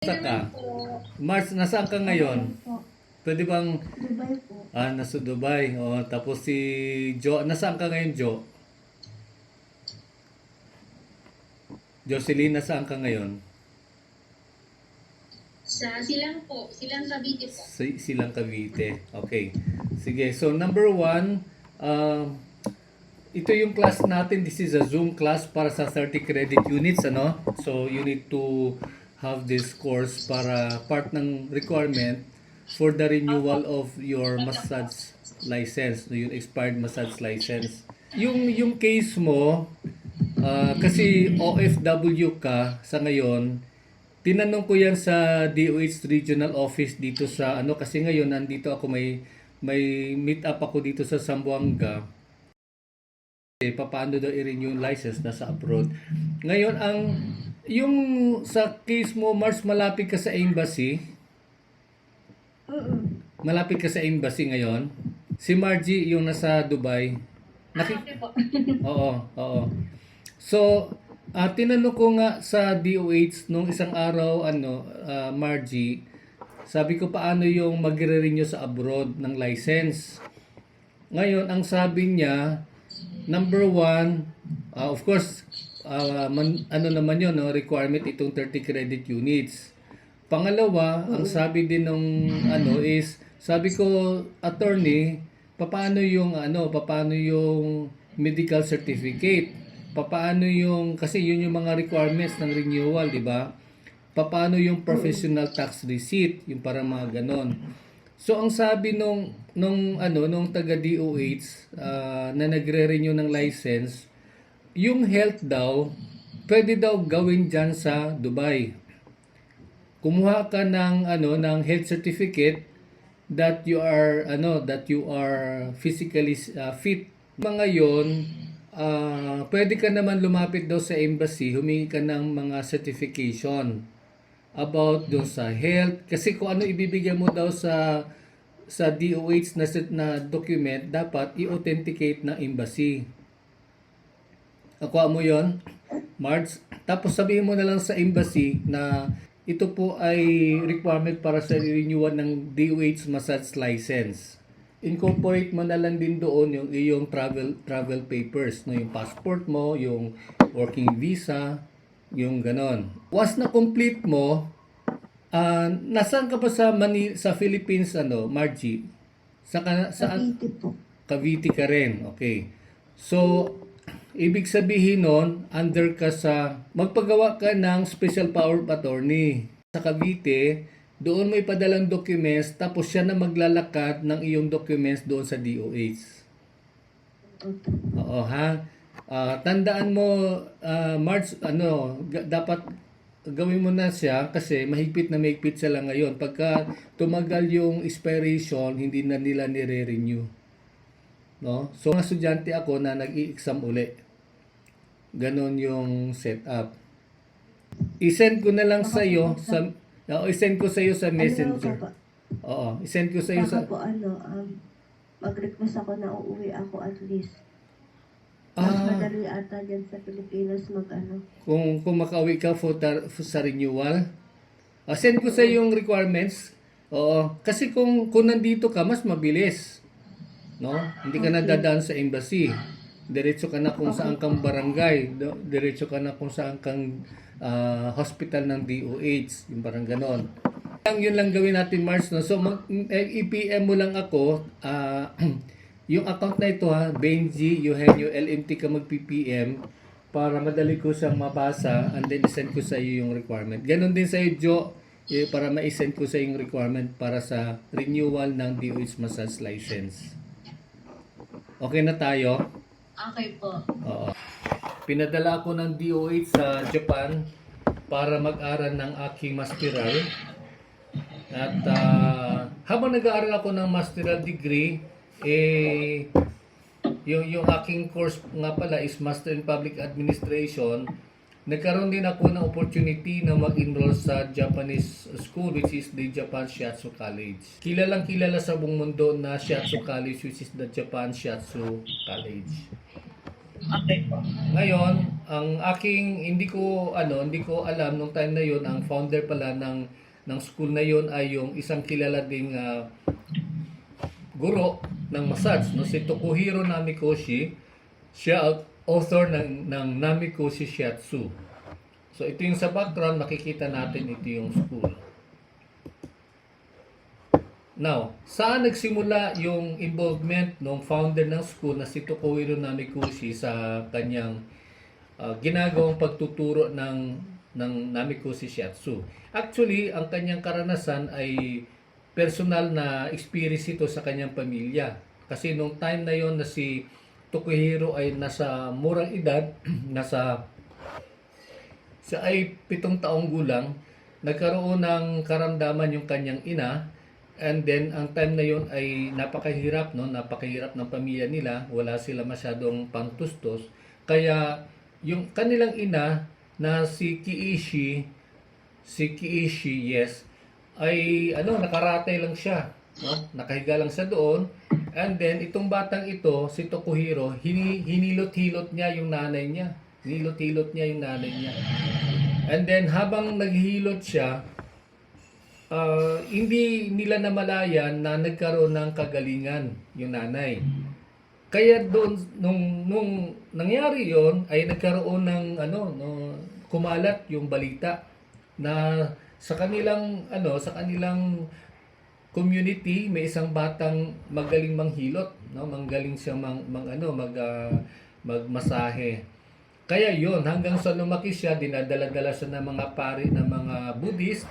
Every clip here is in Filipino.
Nasa ka? Mars, nasaan ka ngayon? Pwede bang, Dubai po. nasa Dubai. O, tapos si Jo, nasaan ka ngayon, Jo? Jocelyn, nasaan ka ngayon? Sa Silang po, Silang Cavite po. Silang Cavite. Okay. Sige, so number one, ito yung class natin. This is a Zoom class para sa 30 credit units, ano? So, you need to have this course para part ng requirement for the renewal of your massage license, yung expired massage license. Yung case mo, kasi OFW ka sa ngayon, tinanong ko yan sa DOH Regional Office dito sa ano, kasi ngayon nandito ako, may meet up ako dito sa Zamboanga. Paano daw i-renew yung license nasa abroad. Ngayon, yung sa case mo, Mars, malapit ka sa embassy. Malapit ka sa embassy ngayon. Si Margie, yung nasa Dubai. Okay po. Oo. So, tinanong ko nga sa DOH nung isang araw, Margie, sabi ko paano yung magre-renew sa abroad ng license. Ngayon, ang sabi niya, number one, of course, ano naman yun, no? Requirement itong 30 credit units. Pangalawa, ang sabi din nung is, sabi ko, attorney, paano yung medical certificate? Paano yung, kasi yun yung mga requirements ng renewal, di ba? Paano yung professional tax receipt, yung parang mga ganon. So ang sabi nung taga DOH na nagre-renew ng license, yung health daw pwede daw gawin diyan sa Dubai. Kumuha ka ng health certificate that you are physically fit. Mga yon, pwede ka naman lumapit daw sa embassy, humingi ka ng mga certification about doon sa health, kasi kung ano ibibigay mo daw sa DOH na document, dapat i-authenticate ng embassy. Nakuha mo yon, Marge? Tapos sabihin mo na lang sa embassy na ito po ay requirement para sa renewal ng DOH massage license. Incorporate mo na lang din doon yung iyong travel papers, no, yung passport mo, yung working visa, yung ganon. Once na complete mo, nasaan ka ba sa Philippines, Margie? Saan? Cavite po. Cavite ka rin. Okay. So, ibig sabihin nun, under ka magpagawa ka ng special power of attorney. Sa Cavite, doon may padalang documents, tapos siya na maglalakad ng iyong documents doon sa DOH. Oo, ha? Tandaan mo, March, dapat gawin mo na siya kasi mahigpit sila ngayon. Pagka tumagal yung expiration, hindi na nila nire-renew. No? So, mga estudyante ako na nag-i-exam uli. Ganon yung setup. I-send ko na lang sa iyo i-send ko sa iyo sa Messenger. Oo, i-send ko sa iyo sa mag-request ako na uuwi ako at least. Mas madali ata dyan sa Pilipinas Kung makauwi ka sa renewal, send ko sa iyo yung requirements. Oo, kasi kung nandito ka, mas mabilis. No? Hindi ka na dadaan sa embassy. Diretso ka na kung saan kang barangay. Diretso ka na kung saan kang hospital ng DOH. Yung parang ganon. Yun lang gawin natin, Mars. No? So, i-PM mo lang ako. Yung account na ito, Benji Eugenio LMT ka mag-PPM para madali ko siyang mabasa and then isend ko sa iyo yung requirement. Ganon din sa iyo, Jo, para ma-send ko sa iyo yung requirement para sa renewal ng DOH massage license. Okay na tayo? Okay po. Oo. Pinadala ako ng DOH sa Japan para mag-aral ng aking masteral. At habang nag-aaral ako ng masteral degree, yung aking course nga pala is Master in Public Administration, nagkaroon din ako ng opportunity na mag-enroll sa Japanese school, which is the Japan Shiatsu College. Kilalang kilala sa buong mundo na Shiatsu College, which is the Japan Shiatsu College. Okay po. Ngayon, ang aking hindi ko alam nung time na yon, ang founder pala ng school na yon ay yung isang kilala ding guro ng massage, no, si Tokuhiro Namikoshi. Siya ang author ng Namikoshi Shiatsu. So ito yung sa background, makikita natin ito yung school. Now, saan nagsimula yung involvement ng founder ng school na si Tokuhiro Namikoshi sa kanyang ginagawang pagtuturo ng Namikoshi Shiatsu? Actually, ang kanyang karanasan ay personal na experience ito sa kanyang pamilya. Kasi nung time na yon na si Tokuhiro ay nasa murang edad, siya ay 7 taong gulang, nagkaroon ng karamdaman yung kanyang ina. And then, ang time na yon ay napakahirap, no? Napakahirap ng pamilya nila. Wala sila masyadong pantustos. Kaya, yung kanilang ina na si Kiishi, yes, ay nakaratay lang siya, no? Nakahiga lang siya doon. And then, itong batang ito, si Tokuhiro, hinilot-hilot niya yung nanay niya. Hinilot-hilot niya yung nanay niya. And then, habang naghihilot siya, hindi nila namalayan na nagkaroon ng kagalingan yung nanay. Kaya doon nung nangyari yon ay nagkaroon ng kumalat yung balita na sa kanilang community may isang batang magaling manghilot, no, magaling siya magmasahe. Kaya yon, hanggang sa lumaki siya, dinadala-dala siya ng mga pari ng mga Buddhist.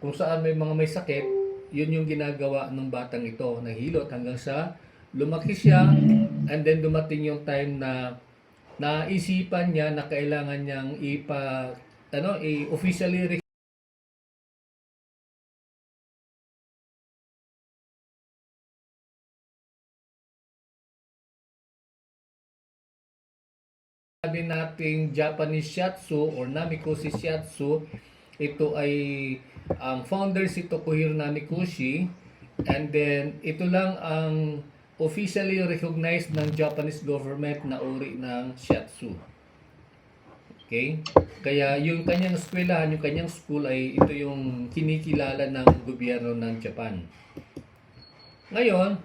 Kung saan may sakit, yun yung ginagawa ng batang ito, naghilot hanggang sa lumaki siya. And then dumating yung time na naisipan niya na kailangan niyang officially sabi nating Japanese Shiatsu or Namikoshi Shiatsu. Ito ay ang founder si Tokuhiro Namikoshi, and then ito lang ang officially recognized ng Japanese government na uri ng Shiatsu. Okay? Kaya yung kanyang eskwelahan, yung kanyang school ay ito yung kinikilala ng gobyerno ng Japan. Ngayon,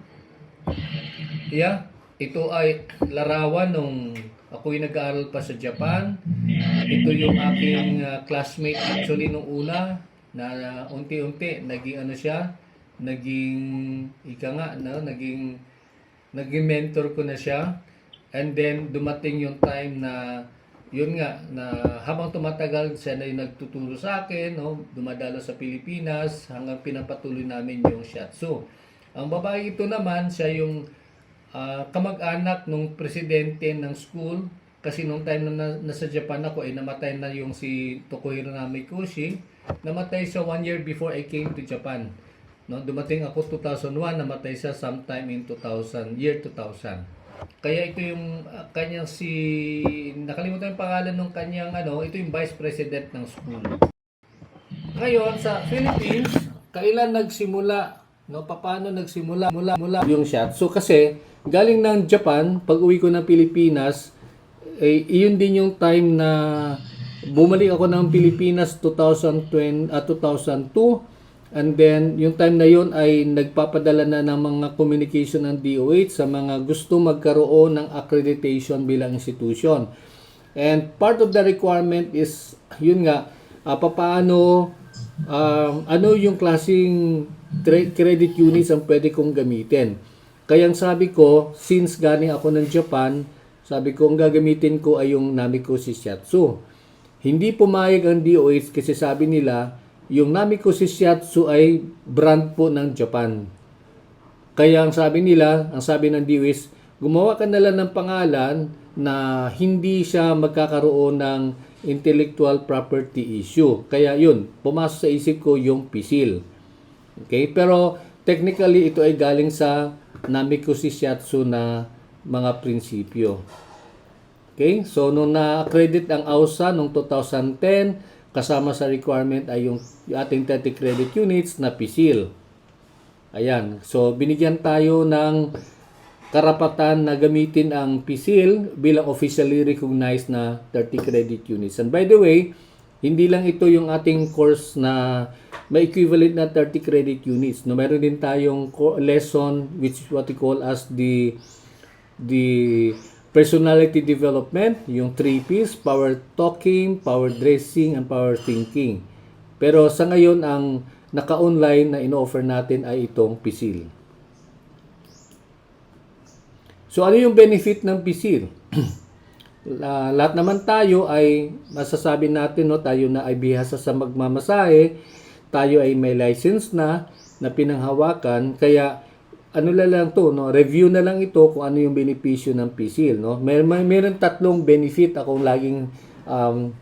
ito ay larawan nung ako'y nag-aaral pa sa Japan. Ito yung aking classmate actually nung una na unti-unti naging naging mentor ko na siya. And then dumating yung time na habang tumatagal siya na yung nagtuturo sa akin, no, dumadalo sa Pilipinas hanggang pinapatuloy namin yung Shiatsu. Ang babae ito naman, siya yung kamag-anak ng presidente ng school, kasi nung time na nasa Japan ako ay namatay na yung si Tokuhiro Namikoshi. Namatay siya 1 year before I came to Japan. No, dumating ako 2001, namatay siya sometime in 2000. Kaya ito yung kanyang nakalimutan yung pangalan ng kanyang ito yung vice president ng school. Ngayon sa Philippines, kailan nagsimula, no, paano nagsimula mula yung Shiatsu? Kasi galing ng Japan, pag-uwi ko ng Pilipinas, iyon din yung time na bumalik ako ng Pilipinas 2002, and then yung time na yun ay nagpapadala na ng mga communication ng DOH sa mga gusto magkaroon ng accreditation bilang institution. And part of the requirement is paano ano yung klaseng credit units ang pwede kong gamitin. Kaya sabi ko, since galing ako ng Japan, sabi ko ang gagamitin ko ay yung Namikoshi Shiatsu. Hindi pumayag ang DOH kasi sabi nila, yung Namikoshi Shiatsu ay brand po ng Japan. Kaya ang sabi ng DOH, gumawa ka na lang ng pangalan na hindi siya magkakaroon ng intellectual property issue. Kaya yun, pumasok sa isip ko yung PSIL. Okay? Pero technically ito ay galing sa Namikoshi Shiatsu na mga prinsipyo. Okay? So nung na-credit ang AUSA noong 2010, kasama sa requirement ay yung ating 30 credit units na PSIL. Ayan. So binigyan tayo ng karapatan na gamitin ang PCIL bilang officially recognized na 30 credit units. And by the way, hindi lang ito yung ating course na may equivalent na 30 credit units. No, meron din tayong lesson which is what we call as the personality development, yung 3 Ps, power talking, power dressing, and power thinking. Pero sa ngayon, ang naka-online na ino-offer natin ay itong PCIL. So, ano yung benefit ng PCIL? Lahat naman tayo ay masasabi natin, no, tayo na ay bihasa sa magmamasahe, tayo ay may license na pinanghawakan, kaya ano lang to, no, review na lang ito kung ano yung benepisyo ng PCIL, no. Meron tatlong benefit akong laging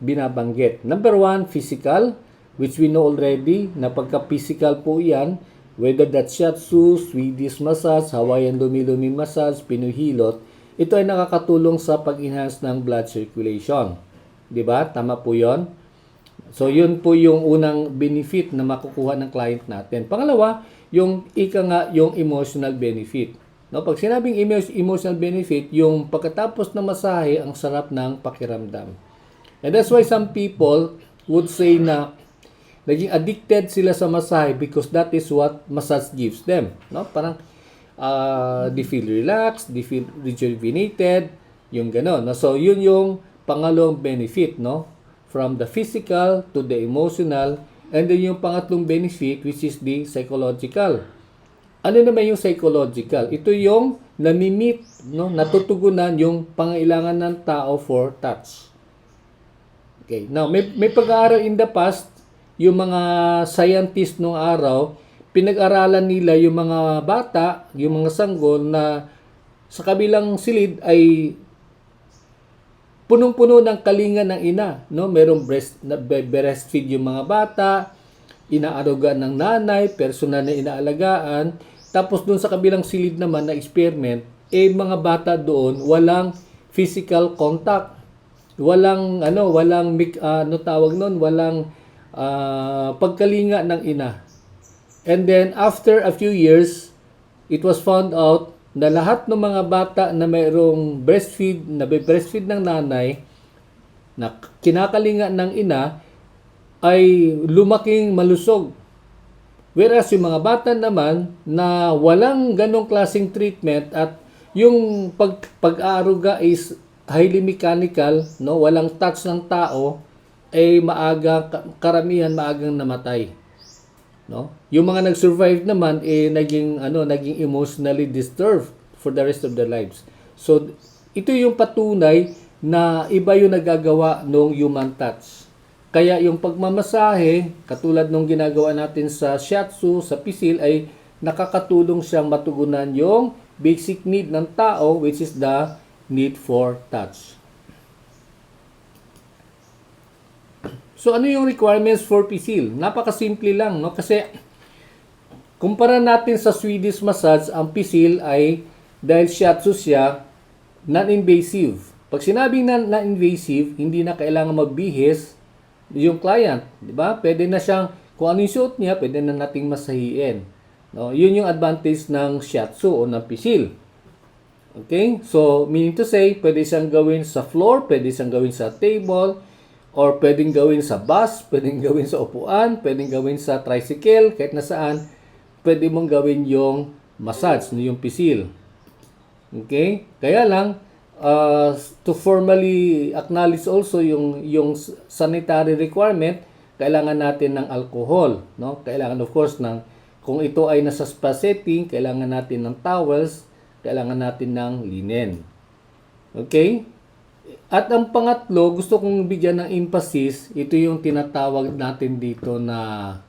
binabanggit. Number 1, physical, which we know already na pagka physical po yan, whether that's shiatsu, Swedish massage, Hawaiian lumi-lumi massage, Pinoy hilot, ito ay nakakatulong sa pag-enhance ng blood circulation. 'Di ba? Tama po 'yon. So, yun po yung unang benefit na makukuha ng client natin. Pangalawa, yung yung emotional benefit. No, pag sinabing emotional benefit, yung pagkatapos ng masahe, ang sarap ng pakiramdam. And that's why some people would say na naging addicted sila sa masahe because that is what massage gives them. No? Parang they feel relaxed, they feel rejuvenated, yung gano'n. No? So, yun yung pangalawang benefit, no? From the physical to the emotional, and then yung pangatlong benefit, which is the psychological. Ano naman yung psychological? Ito yung nami-meet, no? Natutugunan yung pangailangan ng tao for touch. Okay. Now, may pag-aaral in the past, yung mga scientist nung araw, pinag-aralan nila yung mga bata, yung mga sanggol na sa kabilang silid ay punong-puno ng kalinga ng ina, no? Merong breastfeed yung mga bata, inaaruga ng nanay, personal na inaalagaan. Tapos doon sa kabilang silid naman na experiment, mga bata doon walang physical contact. Walang pagkalinga ng ina. And then after a few years, it was found out na lahat ng mga bata na mayroong breastfeed ng nanay, na kinakalinga ng ina, ay lumaking malusog. Whereas yung mga bata naman na walang ganong klaseng treatment at yung pag-aaruga is highly mechanical, no, walang touch ng tao, ay karamihan maagang namatay. No? Yung mga nag-survive naman naging emotionally disturbed for the rest of their lives. So ito yung patunay na iba yung nagagawa ng human touch. Kaya yung pagmamasahe, katulad nung ginagawa natin sa shiatsu, sa PCIL, ay nakakatulong siyang matugunan yung basic need ng tao, which is the need for touch. So, ano yung requirements for PCIL? Napakasimple lang, no? Kasi, kumpara natin sa Swedish massage, ang PCIL ay, dahil shiatsu siya, non-invasive. Pag sinabing non-invasive, hindi na kailangan magbihis yung client. Diba? Pwede na siyang, kung ano yung suot niya, pwede na nating masahiin. No? Yun yung advantage ng shiatsu o ng PCIL. Okay? So, meaning to say, pwede siyang gawin sa floor, pwede siyang gawin sa table, or pwedeng gawin sa bus, pwedeng gawin sa upuan, pwedeng gawin sa tricycle, kahit nasaan, pwede mong gawin yung massage, yung PCIL. Okay? Kaya lang, to formally acknowledge also yung sanitary requirement, kailangan natin ng alcohol. No? Kailangan of course kung ito ay nasa spa setting, kailangan natin ng towels, kailangan natin ng linen. Okay? At ang pangatlo, gusto kong bigyan ng emphasis, ito yung tinatawag natin dito na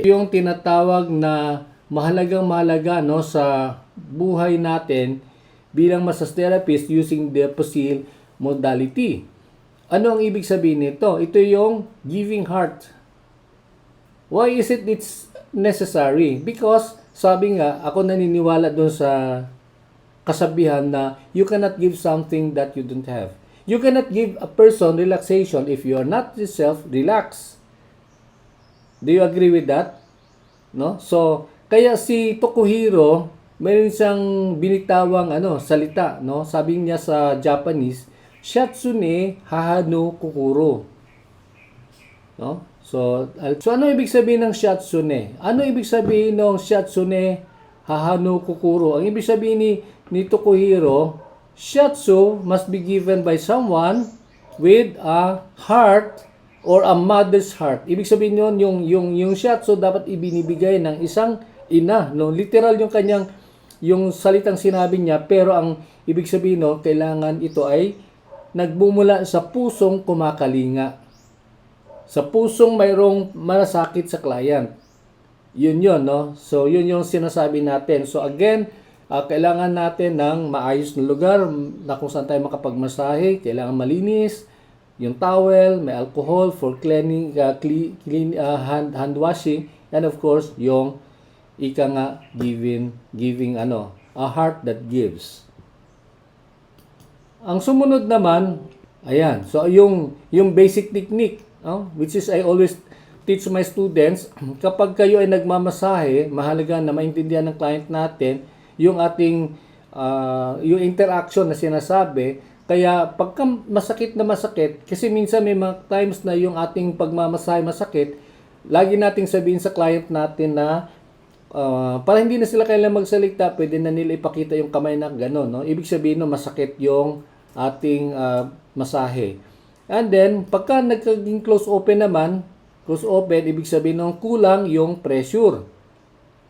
yung tinatawag na mahalaga, no, sa buhay natin bilang massage therapist using the PCIL modality. Ano ang ibig sabihin nito? Ito yung giving heart. Why is it's necessary? Because sabi nga, ako naniniwala doon sa kasabihan na you cannot give something that you don't have. You cannot give a person relaxation if you are not yourself relaxed. Do you agree with that? No? So, kaya si Tokuhiro, mayroon siyang binitawang salita, no? Sabi niya sa Japanese, Shatsune Hahano Kukuro. No? So ano ibig sabihin ng Shatsune? Ano ibig sabihin ng Shatsune Hahano Kukuro? Ang ibig sabihin ni Tokuhiro, Shatsu must be given by someone with a heart or a mother's heart. Ibig sabihin yon yung Shatsu dapat ibinibigay ng isang ina, no? Literal yung salitang sinabi niya, pero ang ibig sabihin kailangan ito ay nagbumula sa pusong kumakalinga. Sa pusong mayroong malasakit sa client. Yun, no? So, yun yung sinasabi natin. So, again, kailangan natin ng maayos na lugar na kung saan tayo makapagmasahe. Kailangan malinis, yung towel, may alcohol for cleaning, hand washing, and of course, yung giving a heart that gives. Ang sumunod naman, ayan, so yung basic technique, which is I always teach my students, kapag kayo ay nagmamasahe, mahalaga na maintindihan ng client natin yung ating yung interaction na sinasabi. Kaya pagka masakit, kasi minsan may mga times na yung ating pagmamasahe masakit, lagi nating sabihin sa client natin na para hindi na sila kailangan magsalita, pwede na nila ipakita yung kamay na gano'n, no? Ibig sabihin masakit yung ating masahe. And then, pagka nagkaging close open, ibig sabihin kulang yung pressure.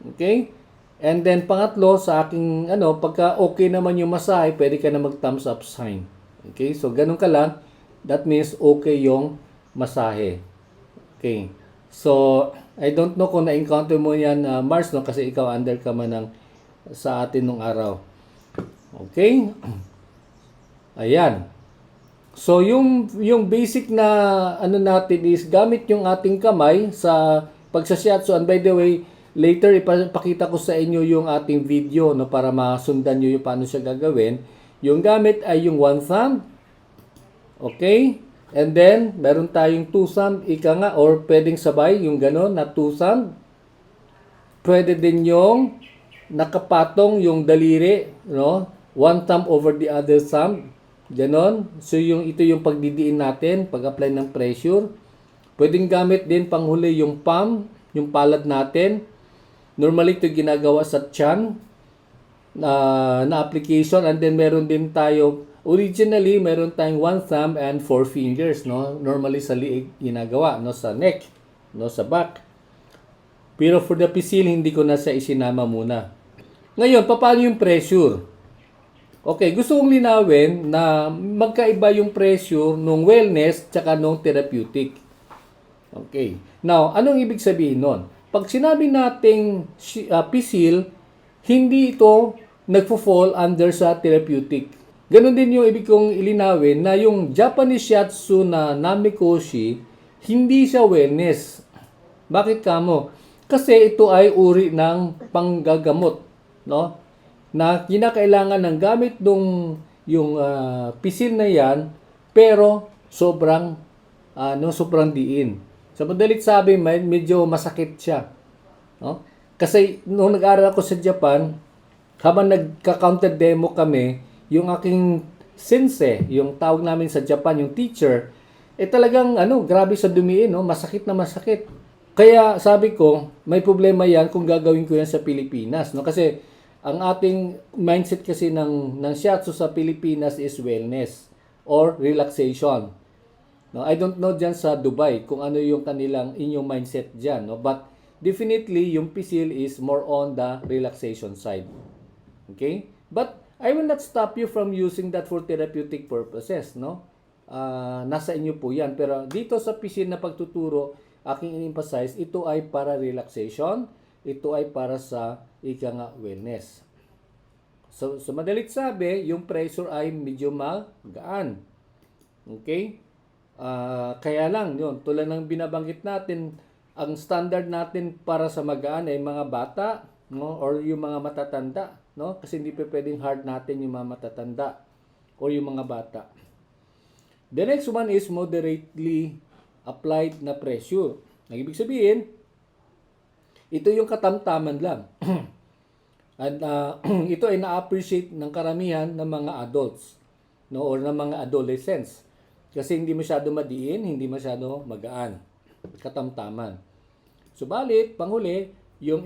Okay? And then, pangatlo, sa aking, pagka okay naman yung masahe, pwede ka na mag-thumbs up sign. Okay? So, ganun ka lang. That means okay yung masahe. Okay. So, I don't know kung na-encounter mo yan, Mars, no? Kasi ikaw under ka man sa atin nung araw. Okay? Ayan. So, yung basic na natin is gamit yung ating kamay sa pagsashiatsu. And by the way, later ipakita ko sa inyo yung ating video, no, para masundan nyo yung paano siya gagawin. Yung gamit ay yung one thumb. Okay? And then, meron tayong two thumb, or pwedeng sabay, yung gano'n, na two thumb. Pwede din yung nakapatong yung daliri, no? One thumb over the other thumb. Ganon. So, ito yung pagdidiin natin, pag-apply ng pressure. Pwedeng gamit din panghuli yung palm, yung palad natin. Normally, ito ginagawa sa tiyan na application. And then, meron din tayo, originally, meron tayong one thumb and four fingers, no? Normally, sa liig ginagawa, no? Sa neck, no? Sa back. Pero for the pisil, hindi ko na siya isinama muna. Ngayon, paano yung pressure? Okay, gusto kong linawin na magkaiba yung pressure nung wellness tsaka nung therapeutic. Okay. Now, anong ibig sabihin nun? Pag sinabi nating pisil, hindi ito nagfo-fall under sa therapeutic. Ganon din yung ibig kong ilinawin na yung Japanese shiatsu na namikoshi, hindi siya wellness. Bakit kamo? Kasi ito ay uri ng panggagamot, no? Na kinakailangan ng gamit yung pisil na yan, pero sobrang diin. Sa madalit sabi, medyo masakit siya, no? Kasi nung nag-aaral ako sa Japan, habang nagka-counter demo kami, yung aking sensei, yung tawag namin sa Japan, yung teacher, talagang grabe sa dumiin, no? Masakit na masakit. Kaya sabi ko, may problema yan kung gagawin ko yan sa Pilipinas, no? Kasi ang ating mindset kasi ng shiatsu sa Pilipinas is wellness or relaxation. No, I don't know dyan sa Dubai kung ano yung inyong mindset dyan, no? But definitely yung pisil is more on the relaxation side. Okay? But I will not stop you from using that for therapeutic purposes, no? Nasa inyo po yan. Pero dito sa pisil na pagtuturo, aking in-emphasize, ito ay para relaxation, ito ay para sa wellness. So, madalit sabi, yung pressure ay medyo magaan. Okay? Kaya lang, yun, tulad ng binabanggit natin, ang standard natin para sa magaan ay mga bata, no? Or yung mga matatanda, no? Kasi hindi pa pwedeng hard natin yung mga matatanda o yung mga bata. The next one is moderately applied na pressure. Ang ibig sabihin, ito yung katamtaman lang. And ito ay na-appreciate ng karamihan ng mga adults, no, or ng mga adolescents. Kasi hindi masyado madiin, hindi masyado magaan, katamtaman. Subalit, panghuli, yung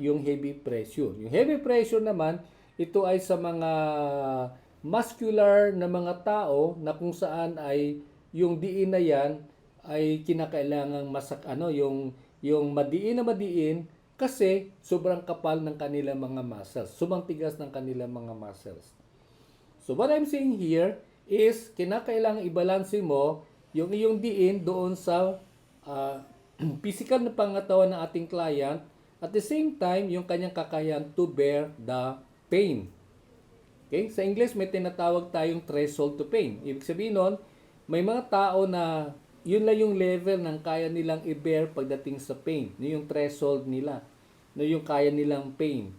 yung heavy pressure. Yung heavy pressure naman, ito ay sa mga muscular na mga tao na kung saan ay yung diin na yan ay kinakailangang yung madiin kasi sobrang kapal ng kanilang mga muscles. Sobrang tigas ng kanilang mga muscles. So what I'm saying here is kinakailangan i-balance mo yung iyong diin doon sa physical na pangatawan ng ating client at the same time yung kanyang kakayahan to bear the pain. Okay? Sa English may tinatawag tayong threshold to pain. Ibig sabihin nun, may mga tao na yun lang yung level ng kaya nilang i-bear pagdating sa pain. Yun yung threshold nila. Yung kaya nilang pain.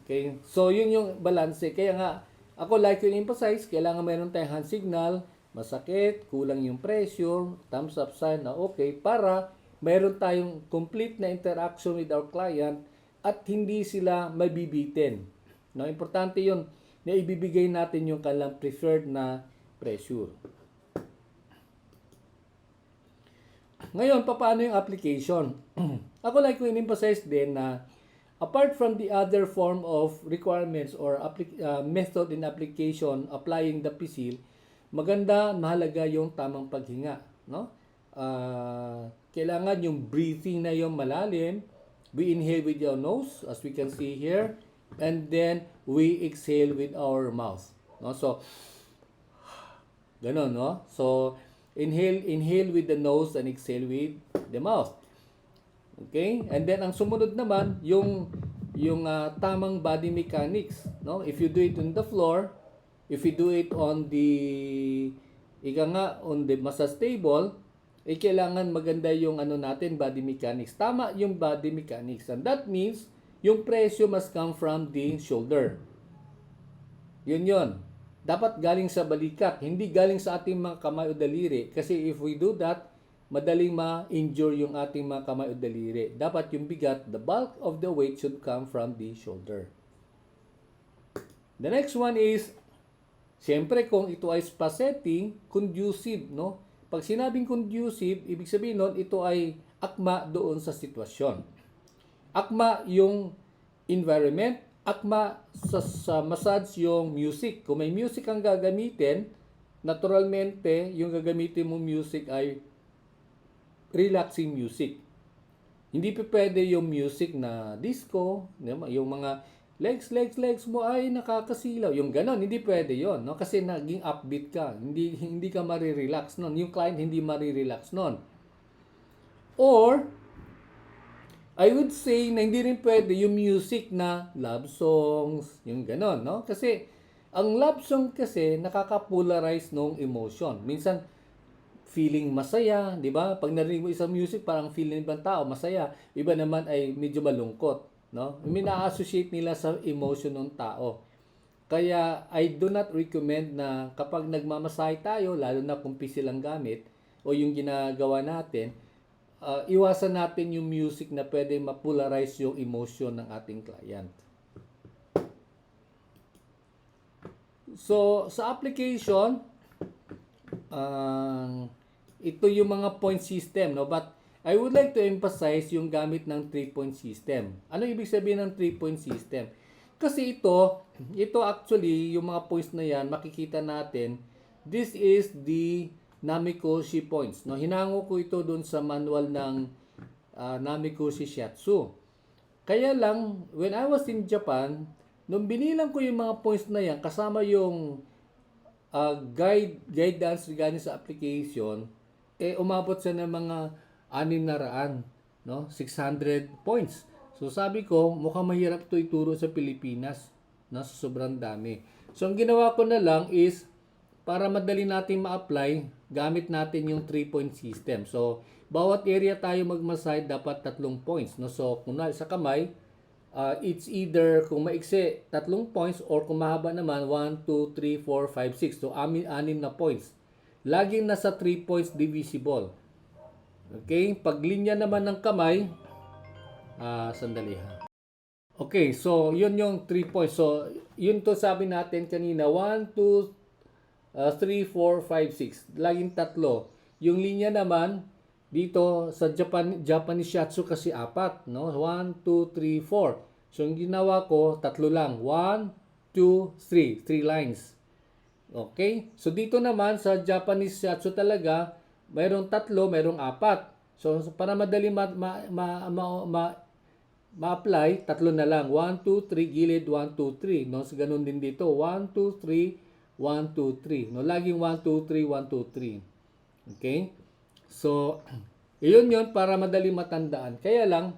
Okay? So, yun yung balance. Kaya nga, ako like to emphasize, kailangan mayroon tayong hand signal, masakit, kulang yung pressure, thumbs up sign na okay, para mayroon tayong complete na interaction with our client at hindi sila mabibitin. No, importante yun na ibibigay natin yung kanilang preferred na pressure. Ngayon, paano yung application? Ako like to emphasize din na apart from the other form of requirements or method in application applying the PSEAL, maganda, mahalaga yung tamang paghinga. No? Kailangan yung breathing na yung malalim. We inhale with your nose, as we can see here, and then we exhale with our mouth. No? So, ganun, no? So, inhale with the nose and exhale with the mouth. Okay? And then ang sumunod naman yung tamang body mechanics, no? If you do it on the floor, if you do it on the on the massage table, kailangan maganda yung natin body mechanics. Tama yung body mechanics. And that means yung pressure must come from the shoulder. Yun. Dapat galing sa balikat, hindi galing sa ating mga kamay o daliri. Kasi if we do that, madaling ma-injure yung ating mga kamay o daliri. Dapat yung bigat, the bulk of the weight should come from the shoulder. The next one is, siyempre kung ito ay spa setting, conducive, no? Pag sinabing conducive, ibig sabihin nun, ito ay akma doon sa sitwasyon. Akma yung environment, akma sa massage yung music. Kung may music ang gagamitin, naturalmente, yung gagamitin mo music ay relaxing music. Hindi pa pwede yung music na disco, yung mga legs mo ay nakakasilaw. Yung ganon, hindi pwede yon, no? Kasi naging upbeat ka. Hindi ka marirelax nun. Yung client hindi marirelax nun. Or, I would say na hindi rin pwede yung music na love songs, yung ganon, no? Kasi, ang love song kasi nakaka-polarize ng emotion. Minsan, feeling masaya, di ba? Pag narinig mo isang music, parang feeling ng tao, masaya. Iba naman ay medyo malungkot, no? Mina-associate nila sa emotion ng tao. Kaya, I do not recommend na kapag nagmamasahe tayo, lalo na kung PC lang gamit, o yung ginagawa natin, iwasan natin yung music na pwede ma-polarize yung emotion ng ating client. So, sa application, ito yung mga point system, no? But I would like to emphasize yung gamit ng 3-point system. Ano ibig sabihin ng 3-point system? Kasi ito actually, yung mga points na yan, makikita natin, this is the Namikoshi points. No, hinango ko ito doon sa manual ng Namikoshi Shiatsu. Kaya lang, when I was in Japan, nung binilang ko yung mga points na yan, kasama yung guidance regarding sa application, umabot siya ng mga 600, no? 600 points. So sabi ko, mukhang mahirap ito ituro sa Pilipinas, no? Sa sobrang dami. So ang ginawa ko na lang is, para madali natin ma-apply, gamit natin yung 3-point system. So, bawat area tayo magmasay, dapat 3 points. No? So, kung sa kamay, it's either kung maiksi 3 points or kung mahaba naman 1, 2, 3, 4, 5, 6. So, 6 na points. Laging nasa 3 points divisible. Okay? Pag linya naman ng kamay, sandali ha. Okay, so yun yung 3 points. So, yun to sabi natin kanina, 1, 2, 3, 4, 5, 6. Laging tatlo. Yung linya naman, dito sa Japanese Shiatsu kasi apat, no? 1, 2, 3, 4. So, yung ginawa ko, tatlo lang. 1, 2, 3. 3 lines. Okay? So, dito naman sa Japanese Shiatsu talaga, mayroong tatlo, mayroong apat. So, para madali ma-apply, tatlo na lang. 1, 2, 3, gilid, 1, 2, 3. No? So, ganun din dito. 1, 2, 3, 1, 2, 3. No? Laging 1, 2, 3, 1, 2, 3. Okay? So, yun para madali matandaan. Kaya lang,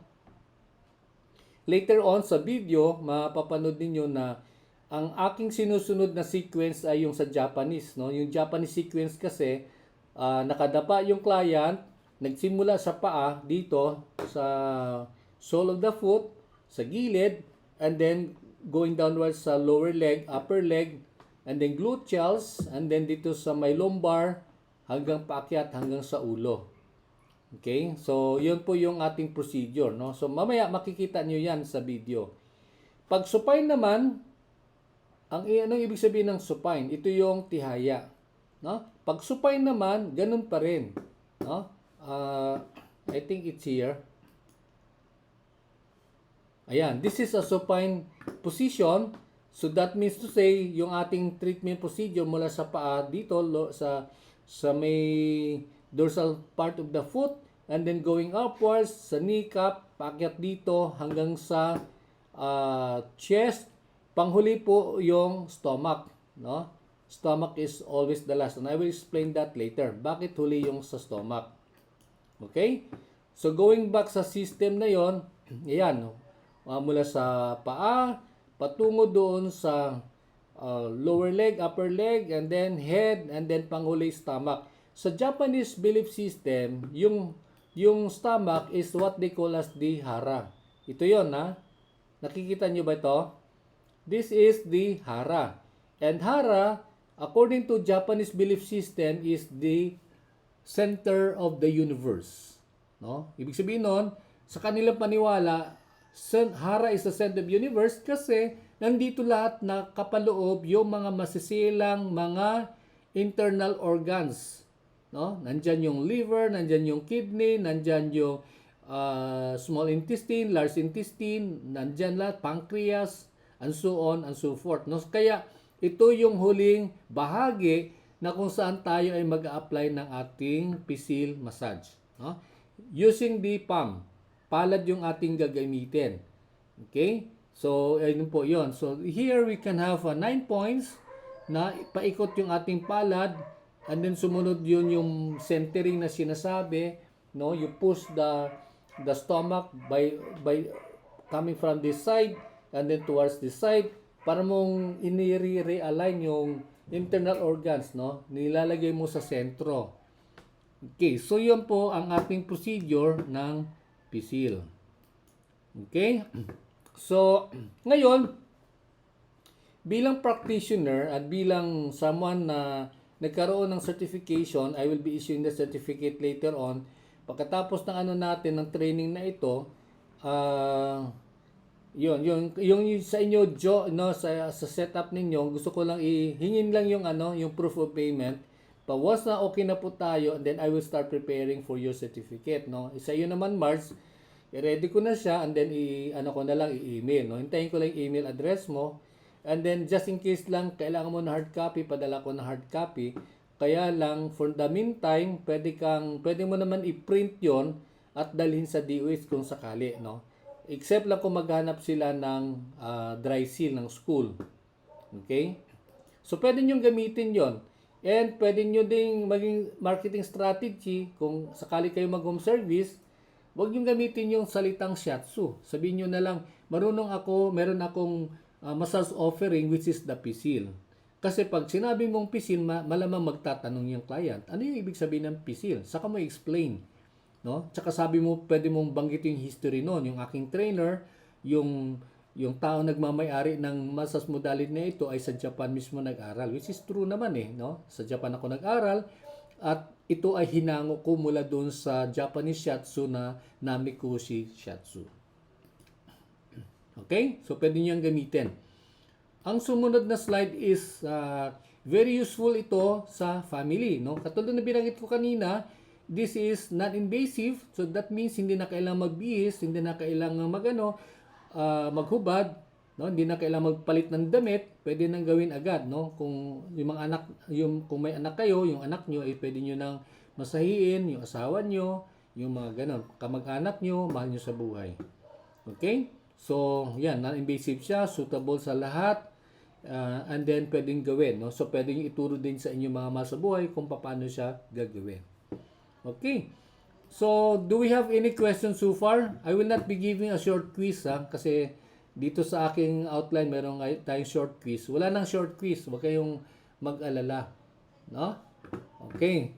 later on sa video, mapapanood ninyo na ang aking sinusunod na sequence ay yung sa Japanese. No? Yung Japanese sequence kasi, nakadapa yung client, nagsimula sa paa dito sa sole of the foot, sa gilid, and then going downwards sa lower leg, upper leg, and then gluteals, and then dito sa may lumbar, hanggang paakyat, hanggang sa ulo. Okay? So, yun po yung ating procedure. No? So, mamaya makikita nyo yan sa video. Pag supine naman, anong ibig sabihin ng supine? Ito yung tihaya. No? Pag supine naman, ganun pa rin. No? I think it's here. Ayan, this is a supine position. So that means to say, yung ating treatment procedure mula sa paa dito sa may dorsal part of the foot, and then going upwards sa kneecap, paakyat dito hanggang sa chest. Panghuli po yung stomach, no? Stomach is always the last, and I will explain that later. Bakit huli yung sa stomach? Okay? So going back sa system na yon, ayan, no? Mula sa paa, patungo doon sa lower leg, upper leg, and then head, and then panghuli stomach. Sa Japanese belief system, yung stomach is what they call as the hara. Ito yon, ha? Nakikita nyo ba ito? This is the hara. And hara, according to Japanese belief system, is the center of the universe. No? Ibig sabihin nun, sa kanilang paniwala, hara is the center of the universe kasi nandito lahat na kapaloob yung mga masisilang mga internal organs. No? Nandyan yung liver, nandyan yung kidney, nandyan yung small intestine, large intestine, nandyan lahat, pancreas, and so on and so forth. No? Kaya ito yung huling bahagi na kung saan tayo ay mag-a-apply ng ating pisil massage. No? Using the palm, palad yung ating gagamitin. Okay? So, ayun po yun. So, here we can have 9 points na paikot yung ating palad, and then sumunod yun yung centering na sinasabi. No? You push the stomach by coming from this side and then towards this side para mong ini-realign yung internal organs, no? Nilalagay mo sa sentro. Okay, so yun po ang ating procedure ng pisil. Okay? So, ngayon, bilang practitioner at bilang someone na nagkaroon ng certification, I will be issuing the certificate later on. Pagkatapos ng natin, ng training na ito, yung sa inyo no, sa setup ninyo, gusto ko lang ihingin lang yung proof of payment. But once na okay na po tayo, and then I will start preparing for your certificate, no. Sa iyo naman, Mars, i-ready ko na siya, and then ko na lang i-email, no. Hintayin ko lang yung email address mo, and then just in case lang kailangan mo na hard copy, padala ko na hard copy. Kaya lang for the meantime, pwede mo naman i-print 'yon at dalhin sa DOH kung sakali, no. Except lang kung maghanap sila ng dry seal ng school. Okay? So, pwede nyo gamitin yon. And pwede nyo ding maging marketing strategy kung sakali kayo mag-home service, huwag nyo gamitin yung salitang shiatsu. Sabihin nyo na lang, meron akong massage offering which is the pisil. Kasi pag sinabi mong pisil, malamang magtatanong yung client, ano yung ibig sabihin ng pisil? Saka mo explain. No? Tsaka sabi mo, pwede mong banggit yung history noon. Yung aking trainer, yung tao nagmamay-ari ng massage modality na ito ay sa Japan mismo nag-aral. Which is true naman no? Sa Japan ako nag-aral. At ito ay hinango ko mula doon sa Japanese Shiatsu na Namikoshi Shiatsu. Okay? So, pwede nyo yung gamitin. Ang sumunod na slide is very useful ito sa family. No? Katulad na binanggit ko kanina, this is non-invasive. So, that means hindi na kailangan magbihis, hindi na kailangan maghubad, no? Hindi na kailangan magpalit ng damit, pwede nang gawin agad, no? Kung yung mga anak, kung may anak kayo, yung anak nyo ay pwede nyo nang masahiin, yung asawa nyo, yung mga ganon, kamag-anak nyo, mahal nyo sa buhay. Okay? So, yan, non-invasive siya, suitable sa lahat, and then pwedeng gawin, no? So, pwedeng ituro din sa inyong mga mahal sa buhay kung paano siya gagawin. Okay? So, do we have any questions so far? I will not be giving a short quiz, kasi dito sa aking outline, meron tayong short quiz. Wala nang short quiz. Huwag kayong mag-alala. No? Okay.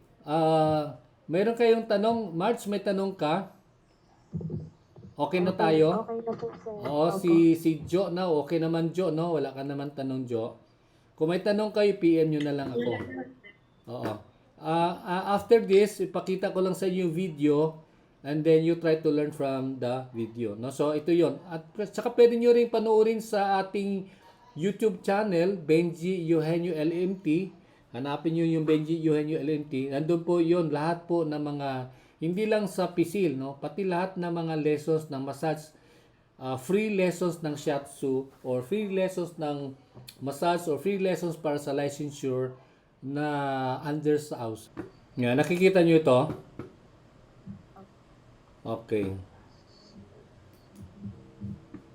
Meron kayong tanong. March, may tanong ka? Okay na tayo? Okay na po, sir. Oo, si Jo na. Okay naman, Jo, no? Wala ka naman tanong, Jo. Kung may tanong kayo, PM nyo na lang ako. Oo. After this, ipakita ko lang sa inyo yung video. And then you try to learn from the video. No? So, ito yon. At saka pwede nyo rin panoorin sa ating YouTube channel, Benji Eugenio LMT. Hanapin nyo yung Benji Eugenio LMT. Nandun po yon, lahat po ng mga, hindi lang sa pisil, no? Pati lahat ng mga lessons ng massage, free lessons ng shiatsu, or free lessons ng massage, or free lessons para sa licensure na under sa house. Nga, nakikita nyo ito? Okay.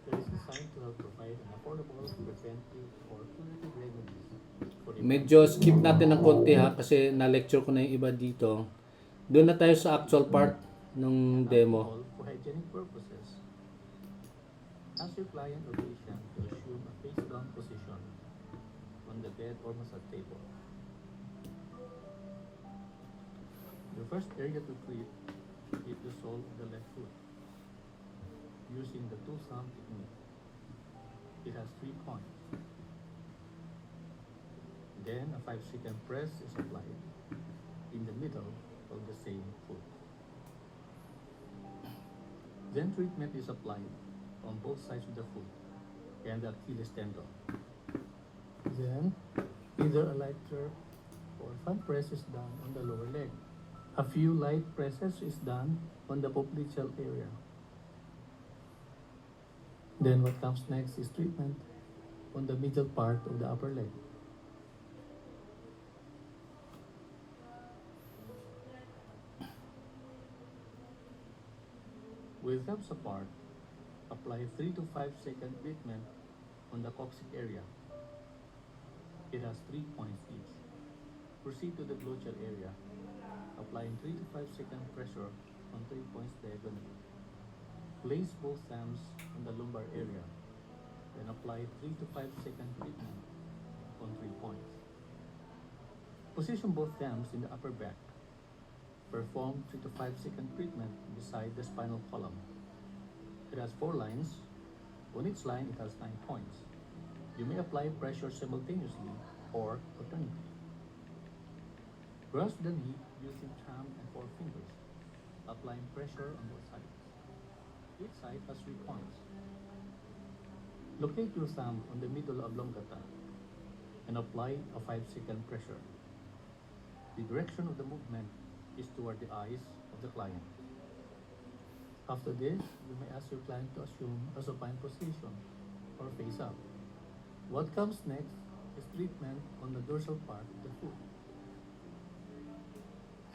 There is a sign to help provide an affordable, preventive, or curative remedies for the Medyo skip natin ng konti kasi na-lecture ko na yung iba dito. Doon na tayo sa actual part ng demo. alcohol for hygienic purposes. Ask your client or patient to assume a face-down position on the bed or massage table. The first area to treat is the sole of the left foot using the two thumb technique. It has 3 points. Then a 5-second press is applied in the middle of the same foot. Then treatment is applied on both sides of the foot and the Achilles tendon. Then either a lighter or fun press is done on the lower leg. A few light presses is done on the popliteal area. Then what comes next is treatment on the middle part of the upper leg. With thumbs apart, apply 3 to 5 second treatment on the coccyx area. It has 3 points each. Proceed to the gluteal area, applying 3 to 5 second pressure on 3 points diagonally. Place both thumbs on the lumbar area, then apply 3 to 5 second treatment on 3 points. Position both thumbs in the upper back. Perform 3 to 5 second treatment beside the spinal column. It has 4 lines. On each line, it has 9 points. You may apply pressure simultaneously or alternately. Grasp the knee using thumb and 4 fingers, applying pressure on both sides. Each side has 3 points. Locate your thumb on the middle of oblongata and apply a 5-second pressure. The direction of the movement is toward the eyes of the client. After this, you may ask your client to assume a supine position or face up. What comes next is treatment on the dorsal part of the foot.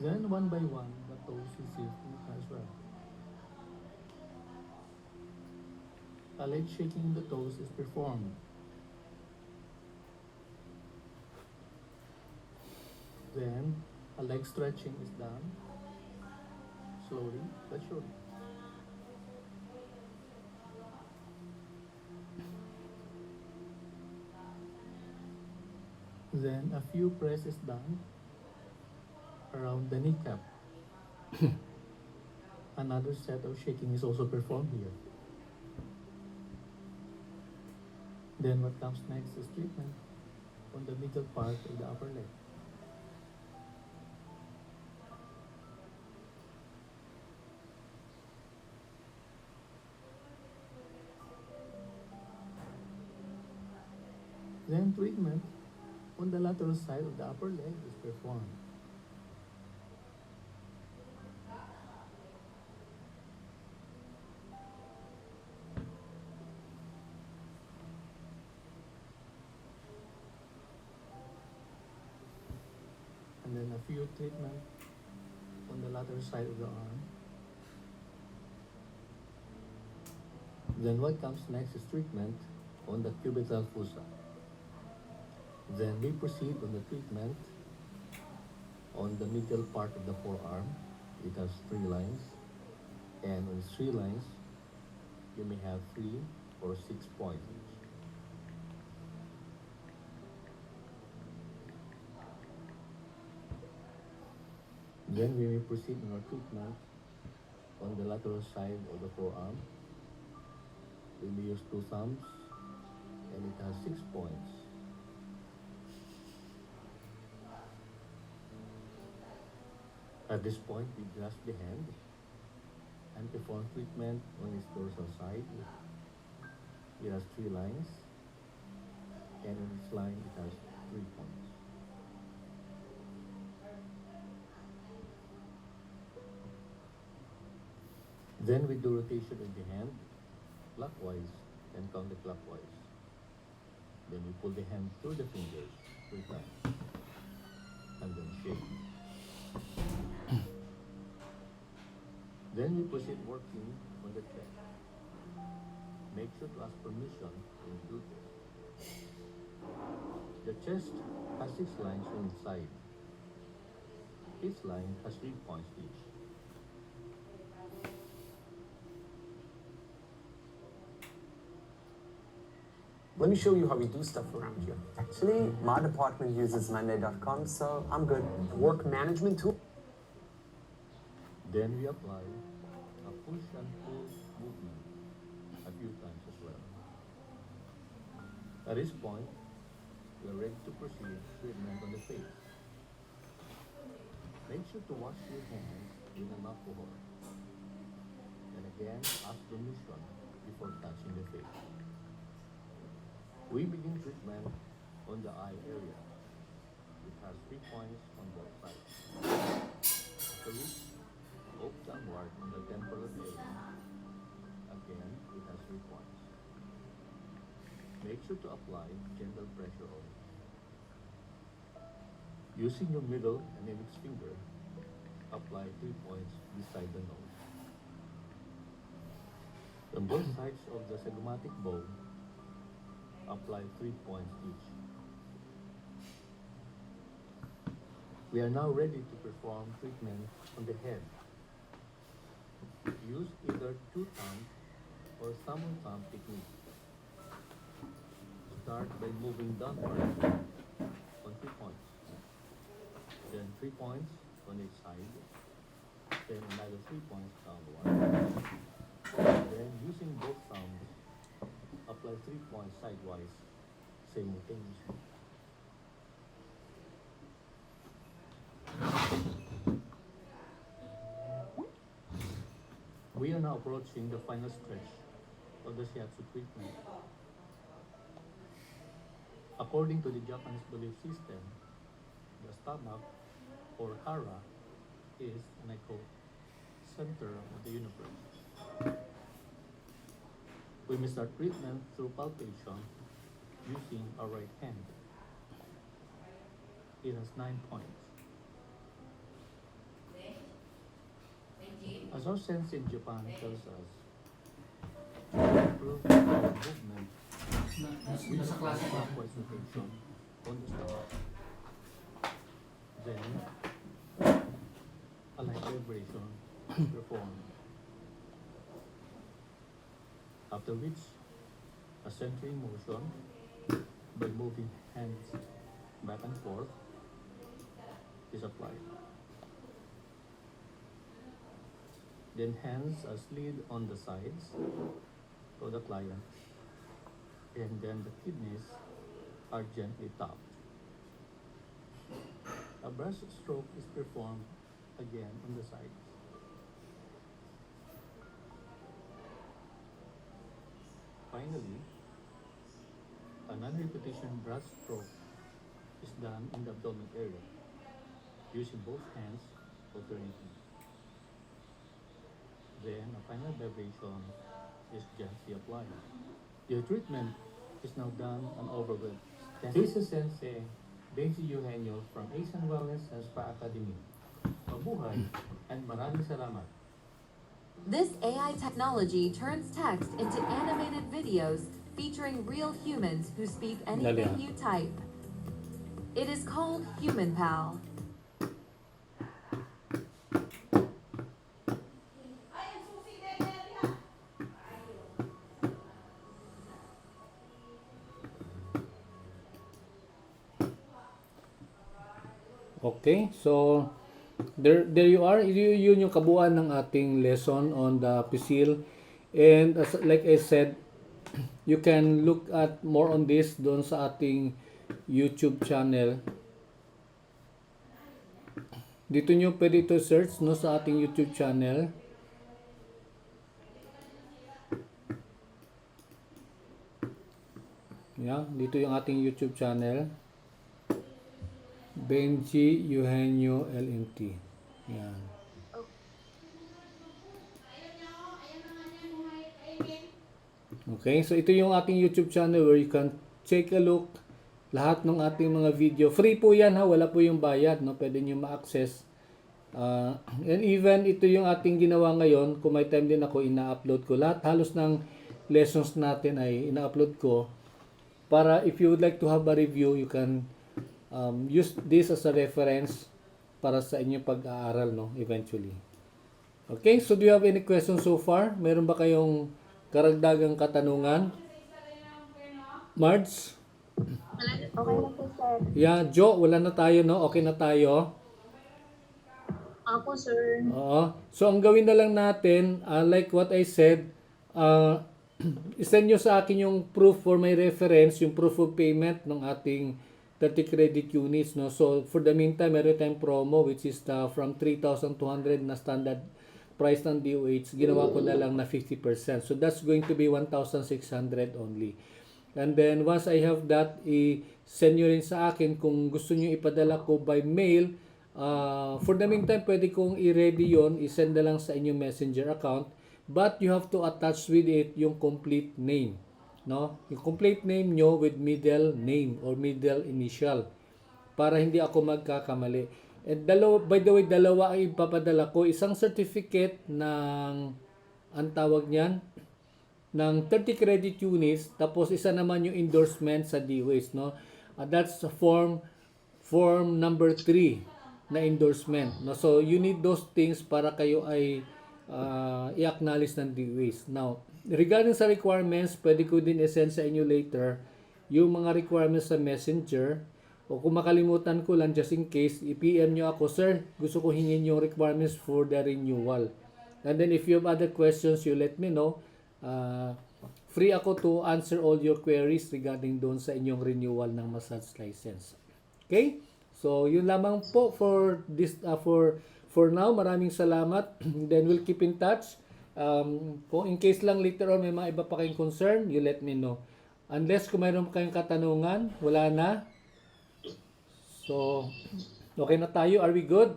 Then one by one, the toes receive treatment as well. A leg shaking in the toes is performed. Then a leg stretching is done, slowly but surely. Then a few presses done around the kneecap. Another set of shaking is also performed here. Then what comes next is treatment on the middle part of the upper leg. Then treatment on the lateral side of the upper leg is performed. And then a few treatment on the lateral side of the arm. Then what comes next is treatment on the cubital fossa. Then we proceed on the treatment on the medial part of the forearm. It has 3 lines, and on 3 lines, you may have 3 or 6 points each. Then we may proceed on our treatment on the lateral side of the forearm. We may use 2 thumbs, and it has 6 points. At this point, we grasp the hand and perform treatment on its dorsal side. It has 3 lines, and on each line it has 3 points. Then we do rotation of the hand, clockwise and counterclockwise. Then we pull the hand through the fingers 3 times, and then shake. Then we proceed working on the chest. Make sure to ask permission when you do this. The chest has 6 lines on its side. Each line has 3 points each. Let me show you how we do stuff around here. Actually, my department uses Monday.com, so I'm good. Work management tool. Then we apply a push and pull movement a few times as well. At this point, we are ready to proceed treatment on the face. Make sure to wash your hands with an alcohol. And again, ask permission before touching the face. We begin treatment on the eye area. It has 3 points on both sides. After which, look downward on the temporal area. Again, it has 3 points. Make sure to apply gentle pressure on it. Using your middle and index finger, apply 3 points beside the nose. On both sides of the zygomatic bone, apply 3 points each. We are now ready to perform treatment on the head. Use either 2 thumbs or thumb on thumb technique. Start by moving downward on 3 points. Then 3 points on each side. Then another 3 points downward. Then using both thumbs, apply 3 points sidewise simultaneously. We are now approaching the final stretch of the shiatsu treatment. According to the Japanese belief system, the stomach, or hara, is, and I quote, center of the universe. We may start treatment through palpation using our right hand. It has 9 points. As our sense in Japan tells us, to improve our movement, we Nasa klase pa. clockwise rotation on the stomach. Then, a light vibration is performed. After which, a centering motion by moving hands back and forth is applied. Then hands are slid on the sides of the client, and then the kidneys are gently tapped. A brush stroke is performed again on the sides. Finally, a non-repetition brush stroke is done in the abdominal area, using both hands alternately. Then a final vibration is gently applied. Your treatment is now done and over with. This is Sensei Benji Eugenio from Asian Wellness and Spa Academy. Mabuhay and maraming salamat. This AI technology turns text into animated videos featuring real humans who speak anything Dalia. you type. It is called Human Pal. Okay, so there you are. Yun yung kabuuan ng ating lesson on the PSEAL. And as like I said, you can look at more on this doon sa ating YouTube channel. Dito nyo pwede ito search no sa ating YouTube channel. Yeah, dito yung ating YouTube channel. Benji Eugenio LMT. Yan. Okay, so ito yung ating YouTube channel where you can take a look lahat ng ating mga video. Free po yan ha, wala po yung bayad, no? Pwede nyo ma-access. And even ito yung ating ginawa ngayon, kung may time din ako, ina-upload ko. Lahat halos ng lessons natin ay ina-upload ko. Para if you would like to have a review, you can use this as a reference para sa inyong pag-aaral, no, eventually. Okay, so do you have any questions so far? Meron ba kayong karagdagang katanungan? Marge? Okay na po, sir. Yeah, Joe, wala na tayo, no? Okay na tayo. Opo, sir. Oo. So, ang gawin na lang natin, like what I said, isend nyo sa akin yung proof for my reference, yung proof of payment ng ating 30 credit units, no? So, for the meantime, meron tayong promo which is from 3,200 na standard price ng DOH, ginawa ko na lang na 50%. So, that's going to be 1,600 only. And then, once I have that, i-send nyo rin sa akin kung gusto nyo ipadala ko by mail. For the meantime, pwede kong i-ready yon, i-send na lang sa inyong messenger account. But you have to attach with it yung complete name. No? Yung complete name nyo with middle name or middle initial. Para hindi ako magkakamali. And by the way, dalawa ang ipapadala ko. Isang certificate ng, ang tawag niyan, ng 30 credit units. Tapos isa naman yung endorsement sa DOH. No? That's form number 3 na endorsement. No? So, you need those things para kayo ay i-acknowledge ng DOH. Now, regarding sa requirements, pwede ko din i-send sa inyo later yung mga requirements sa messenger. O kung makalimutan ko lang, just in case, i-PM nyo ako, sir, gusto ko hingin yung requirements for the renewal. And then if you have other questions, you let me know. Free ako to answer all your queries regarding doon sa inyong renewal ng massage license. Okay? So, yun lamang po for this for now. Maraming salamat. Then we'll keep in touch. Kung in case lang later on may mga iba pa kayong concern, you let me know. Unless kung mayroon kayong katanungan, wala na. So, okay na tayo. Are we good?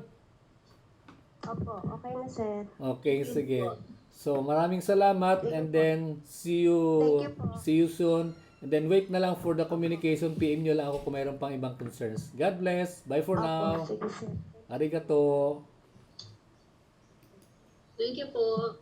Opo, okay na, sir. Okay, sige. So, maraming salamat and then see you soon. And then wait na lang for the communication. PM nyo lang ako kung mayroon pang ibang concerns. God bless. Bye for now. Opo, sige, sir. Arigato. Thank you po.